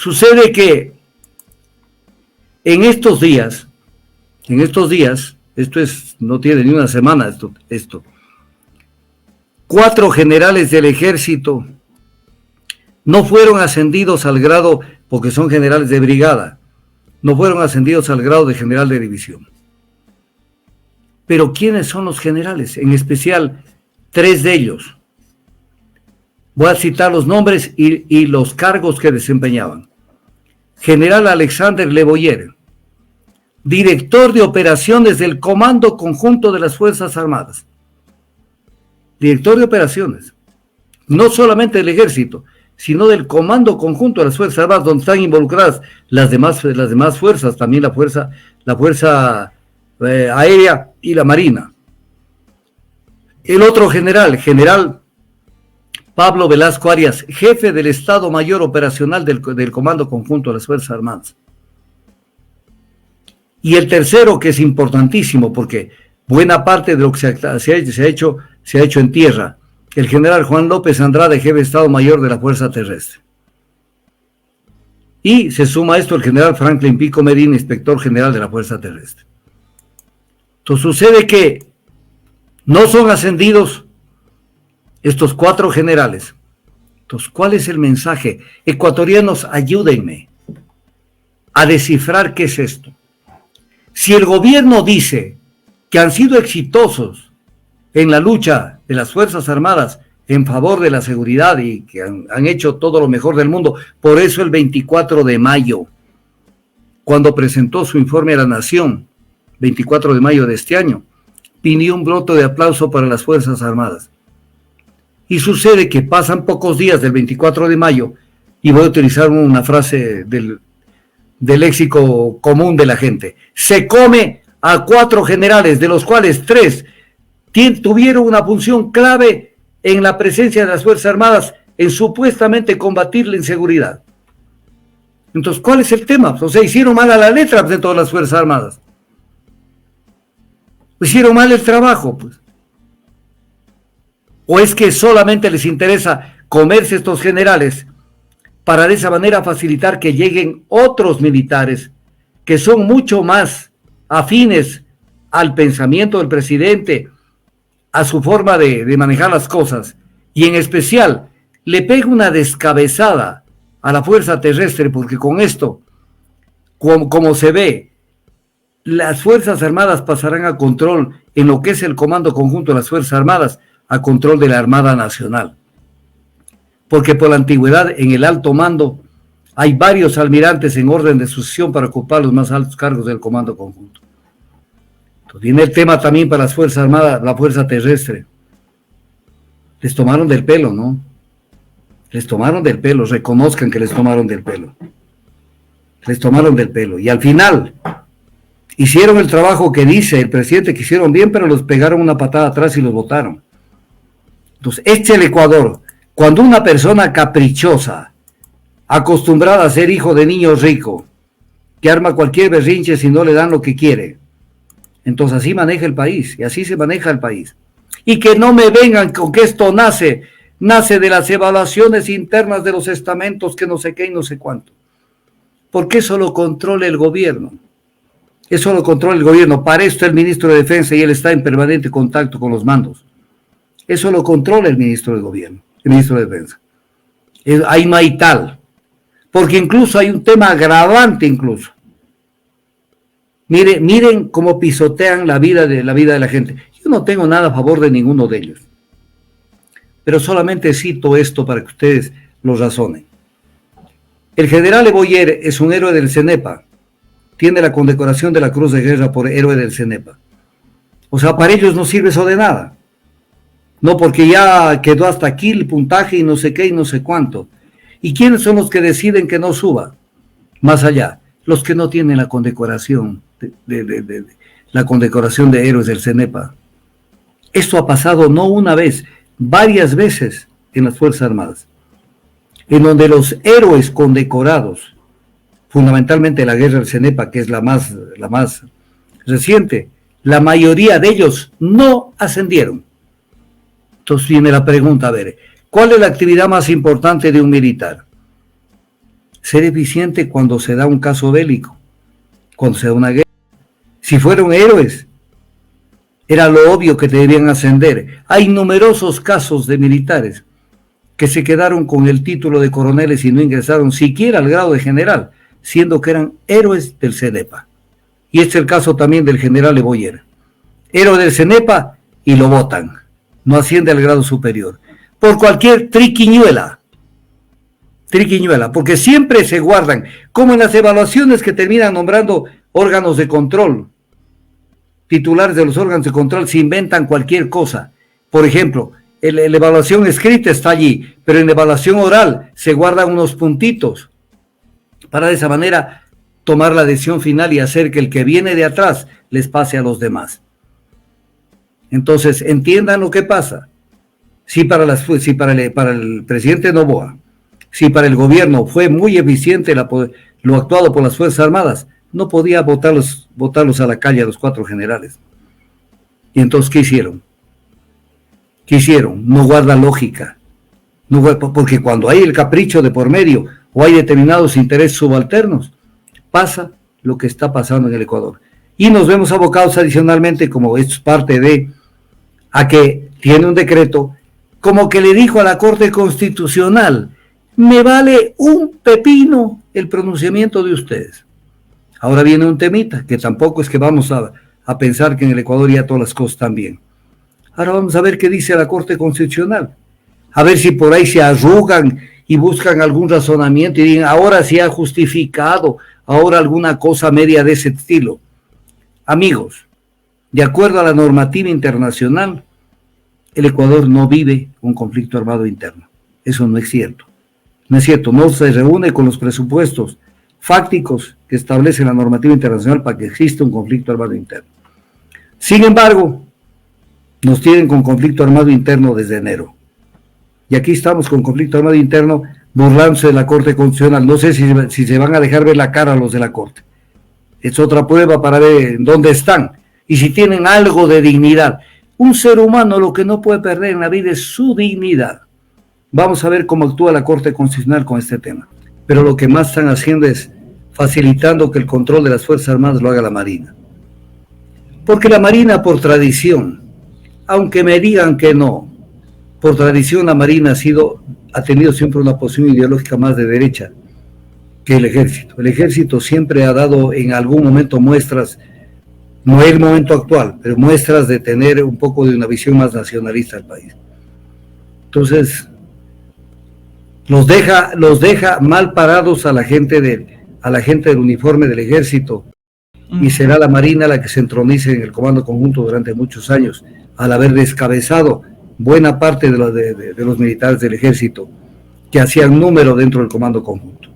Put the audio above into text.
Sucede que en estos días, no tiene ni una semana esto, 4 generales del ejército no fueron ascendidos al grado, porque son generales de brigada, no fueron ascendidos al grado de general de división. Pero ¿quiénes son los generales? En especial, 3 de ellos. Voy a citar los nombres y los cargos que desempeñaban. General Alexander Le Boyer, director de operaciones del Comando Conjunto de las Fuerzas Armadas. Director de operaciones, no solamente del ejército, sino del Comando Conjunto de las Fuerzas Armadas, donde están involucradas las demás fuerzas, también la fuerza aérea y la marina. El otro general Pablo Velasco Arias, jefe del Estado Mayor Operacional del Comando Conjunto de las Fuerzas Armadas. Y el tercero, que es importantísimo, porque buena parte de lo que se ha hecho en tierra, el general Juan López Andrade, jefe de Estado Mayor de la Fuerza Terrestre. Y se suma a esto el general Franklin Pico Medina, inspector general de la Fuerza Terrestre. Entonces sucede que no son ascendidos estos 4 generales. Entonces, ¿cuál es el mensaje? Ecuatorianos, ayúdenme a descifrar qué es esto. Si el gobierno dice que han sido exitosos en la lucha de las Fuerzas Armadas en favor de la seguridad y que han hecho todo lo mejor del mundo, por eso el 24 de mayo, cuando presentó su informe a la Nación, 24 de mayo de este año, pidió un voto de aplauso para las Fuerzas Armadas. Y sucede que pasan pocos días del 24 de mayo, y voy a utilizar una frase del léxico común de la gente, se come a 4 generales, de los cuales 3 tuvieron una función clave en la presencia de las Fuerzas Armadas en supuestamente combatir la inseguridad. Entonces, ¿cuál es el tema? O sea, hicieron mal a la letra de todas las Fuerzas Armadas. Hicieron mal el trabajo, pues. ¿O es que solamente les interesa comerse estos generales para de esa manera facilitar que lleguen otros militares que son mucho más afines al pensamiento del presidente, a su forma de manejar las cosas, y en especial le pega una descabezada a la Fuerza Terrestre, porque con esto, como se ve, las Fuerzas Armadas pasarán a control en lo que es el Comando Conjunto de las Fuerzas Armadas, a control de la Armada Nacional. Porque por la antigüedad en el alto mando hay varios almirantes en orden de sucesión para ocupar los más altos cargos del Comando Conjunto. Entonces viene el tema también para las Fuerzas Armadas, la Fuerza Terrestre. Les tomaron del pelo, ¿no? Les tomaron del pelo, reconozcan que les tomaron del pelo. Les tomaron del pelo. Y al final hicieron el trabajo que dice el presidente que hicieron bien, pero los pegaron una patada atrás y los botaron. Entonces, este es el Ecuador. Cuando una persona caprichosa, acostumbrada a ser hijo de niño rico, que arma cualquier berrinche si no le dan lo que quiere, entonces así maneja el país, y así se maneja el país. Y que no me vengan con que esto nace de las evaluaciones internas de los estamentos, que no sé qué y no sé cuánto. Porque eso lo controla el gobierno. Eso lo controla el gobierno. Para esto el ministro de Defensa, y él está en permanente contacto con los mandos. Eso lo controla el ministro de Gobierno, el ministro de Defensa. Hay maital. Porque incluso hay un tema agravante incluso. Miren cómo pisotean la vida de la gente. Yo no tengo nada a favor de ninguno de ellos. Pero solamente cito esto para que ustedes lo razonen. El general Boyer es un héroe del CENEPA. Tiene la condecoración de la Cruz de Guerra por héroe del CENEPA. O sea, para ellos no sirve eso de nada. No, porque ya quedó hasta aquí el puntaje y no sé qué y no sé cuánto. ¿Y quiénes son los que deciden que no suba? Más allá, los que no tienen la condecoración, la condecoración de héroes del CENEPA. Esto ha pasado no una vez, varias veces en las Fuerzas Armadas, en donde los héroes condecorados, fundamentalmente la guerra del CENEPA, que es la más reciente, la mayoría de ellos no ascendieron. Entonces viene la pregunta, a ver, ¿cuál es la actividad más importante de un militar? ser eficiente cuando se da un caso bélico, cuando se da una guerra. Si fueron héroes, era lo obvio que debían ascender. Hay numerosos casos de militares que se quedaron con el título de coroneles y no ingresaron siquiera al grado de general, siendo que eran héroes del CENEPA. Y este es el caso también del general Eboyer. Héroe del CENEPA y lo votan. No asciende al grado superior. Por cualquier triquiñuela, porque siempre se guardan, como en las evaluaciones que terminan nombrando órganos de control, titulares de los órganos de control, se inventan cualquier cosa. Por ejemplo, la evaluación escrita está allí, pero en la evaluación oral se guardan unos puntitos para de esa manera tomar la decisión final y hacer que el que viene de atrás les pase a los demás. Entonces, entiendan lo que pasa. Si para el presidente Noboa, si para el gobierno fue muy eficiente lo actuado por las Fuerzas Armadas, no podía botarlos a la calle a los 4 generales. Y entonces, ¿qué hicieron? No guarda lógica. Porque cuando hay el capricho de por medio o hay determinados intereses subalternos, pasa lo que está pasando en el Ecuador. Y nos vemos abocados adicionalmente, como esto es parte a que tiene un decreto, como que le dijo a la Corte Constitucional, me vale un pepino el pronunciamiento de ustedes. Ahora viene un temita, que tampoco es que vamos a pensar que en el Ecuador ya todas las cosas están bien. Ahora vamos a ver qué dice la Corte Constitucional. A ver si por ahí se arrugan y buscan algún razonamiento y digan, ahora sí ha justificado, ahora alguna cosa media de ese estilo. Amigos, de acuerdo a la normativa internacional, el Ecuador no vive un conflicto armado interno. Eso no es cierto. No es cierto, no se reúne con los presupuestos fácticos que establece la normativa internacional para que exista un conflicto armado interno. Sin embargo, nos tienen con conflicto armado interno desde enero. Y aquí estamos con conflicto armado interno burlándose de la Corte Constitucional. No sé si se van a dejar ver la cara a los de la Corte. Es otra prueba para ver dónde están y si tienen algo de dignidad. Un ser humano lo que no puede perder en la vida es su dignidad. Vamos a ver cómo actúa la Corte Constitucional con este tema. Pero lo que más están haciendo es facilitando que el control de las Fuerzas Armadas lo haga la Marina. Porque la Marina, por tradición, aunque me digan que no, por tradición la Marina ha tenido siempre una posición ideológica más de derecha que el Ejército. El Ejército siempre ha dado en algún momento muestras, no es el momento actual, pero muestras de tener un poco de una visión más nacionalista del país. Entonces, los deja mal parados a la gente del uniforme del Ejército, y será la Marina la que se entronice en el Comando Conjunto durante muchos años, al haber descabezado buena parte de los militares del Ejército que hacían número dentro del Comando Conjunto.